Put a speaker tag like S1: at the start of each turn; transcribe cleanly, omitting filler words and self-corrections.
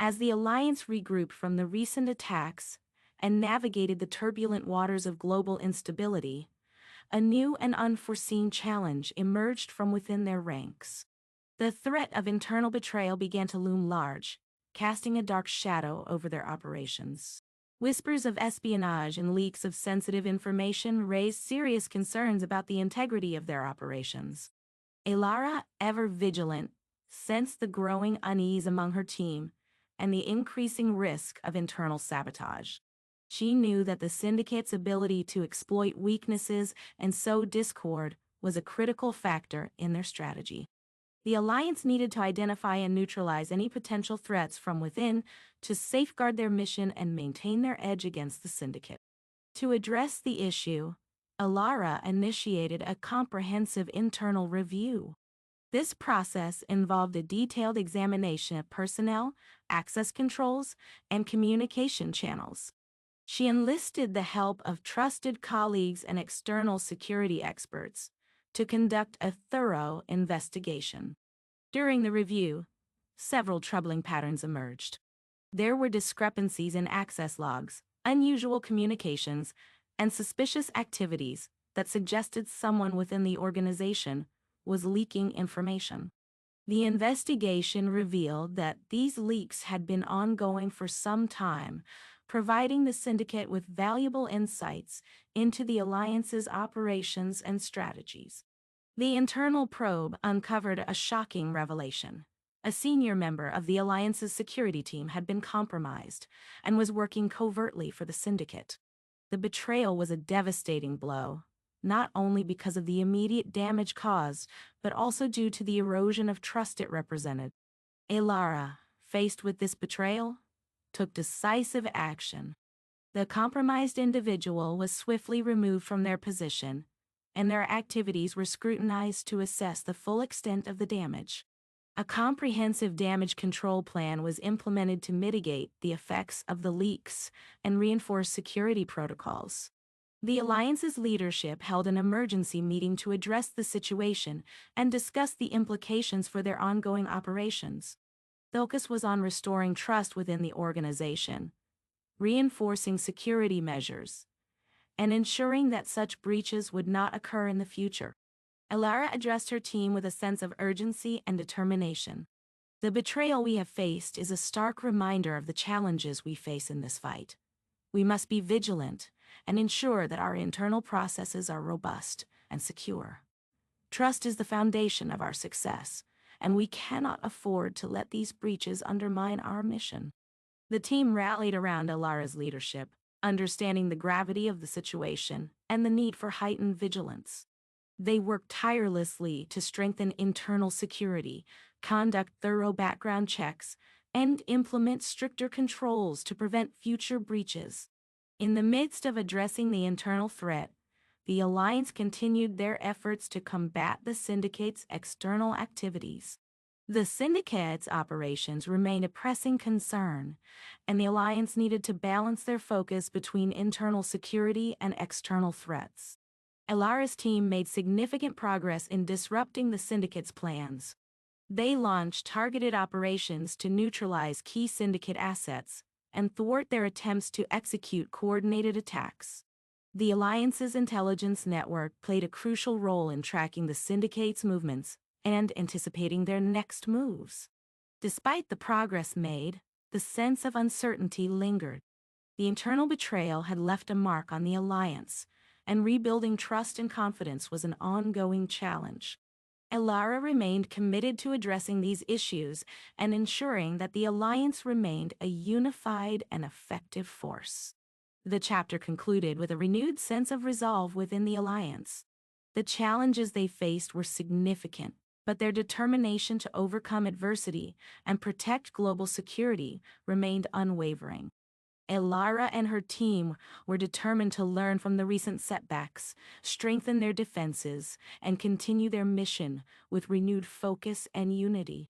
S1: As the Alliance regrouped from the recent attacks and navigated the turbulent waters of global instability, a new and unforeseen challenge emerged from within their ranks. The threat of internal betrayal began to loom large, casting a dark shadow over their operations. Whispers of espionage and leaks of sensitive information raised serious concerns about the integrity of their operations. Elara, ever vigilant, sensed the growing unease among her team and the increasing risk of internal sabotage. She knew that the Syndicate's ability to exploit weaknesses and sow discord was a critical factor in their strategy. The Alliance needed to identify and neutralize any potential threats from within to safeguard their mission and maintain their edge against the Syndicate. To address the issue, Elara initiated a comprehensive internal review. This process involved a detailed examination of personnel, access controls, and communication channels. She enlisted the help of trusted colleagues and external security experts to conduct a thorough investigation. During the review, several troubling patterns emerged. There were discrepancies in access logs, unusual communications, and suspicious activities that suggested someone within the organization was leaking information. The investigation revealed that these leaks had been ongoing for some time, providing the Syndicate with valuable insights into the Alliance's operations and strategies. The internal probe uncovered a shocking revelation. A senior member of the Alliance's security team had been compromised and was working covertly for the Syndicate. The betrayal was a devastating blow, not only because of the immediate damage caused, but also due to the erosion of trust it represented. Elara, faced with this betrayal, took decisive action. The compromised individual was swiftly removed from their position, and their activities were scrutinized to assess the full extent of the damage. A comprehensive damage control plan was implemented to mitigate the effects of the leaks and reinforce security protocols. The Alliance's leadership held an emergency meeting to address the situation and discuss the implications for their ongoing operations. The focus was on restoring trust within the organization, reinforcing security measures, and ensuring that such breaches would not occur in the future. Elara addressed her team with a sense of urgency and determination. The betrayal we have faced is a stark reminder of the challenges we face in this fight. We must be vigilant and ensure that our internal processes are robust and secure. Trust is the foundation of our success, and we cannot afford to let these breaches undermine our mission. The team rallied around Elara's leadership, understanding the gravity of the situation and the need for heightened vigilance. They worked tirelessly to strengthen internal security, conduct thorough background checks, and implement stricter controls to prevent future breaches. In the midst of addressing the internal threat, the Alliance continued their efforts to combat the Syndicate's external activities. The Syndicate's operations remained a pressing concern, and the Alliance needed to balance their focus between internal security and external threats. Elara's team made significant progress in disrupting the Syndicate's plans. They launched targeted operations to neutralize key Syndicate assets and thwart their attempts to execute coordinated attacks. The Alliance's intelligence network played a crucial role in tracking the Syndicate's movements and anticipating their next moves. Despite the progress made, the sense of uncertainty lingered. The internal betrayal had left a mark on the Alliance, and rebuilding trust and confidence was an ongoing challenge. Elara remained committed to addressing these issues and ensuring that the Alliance remained a unified and effective force. The chapter concluded with a renewed sense of resolve within the Alliance. The challenges they faced were significant, but their determination to overcome adversity and protect global security remained unwavering. Elara and her team were determined to learn from the recent setbacks, strengthen their defenses, and continue their mission with renewed focus and unity.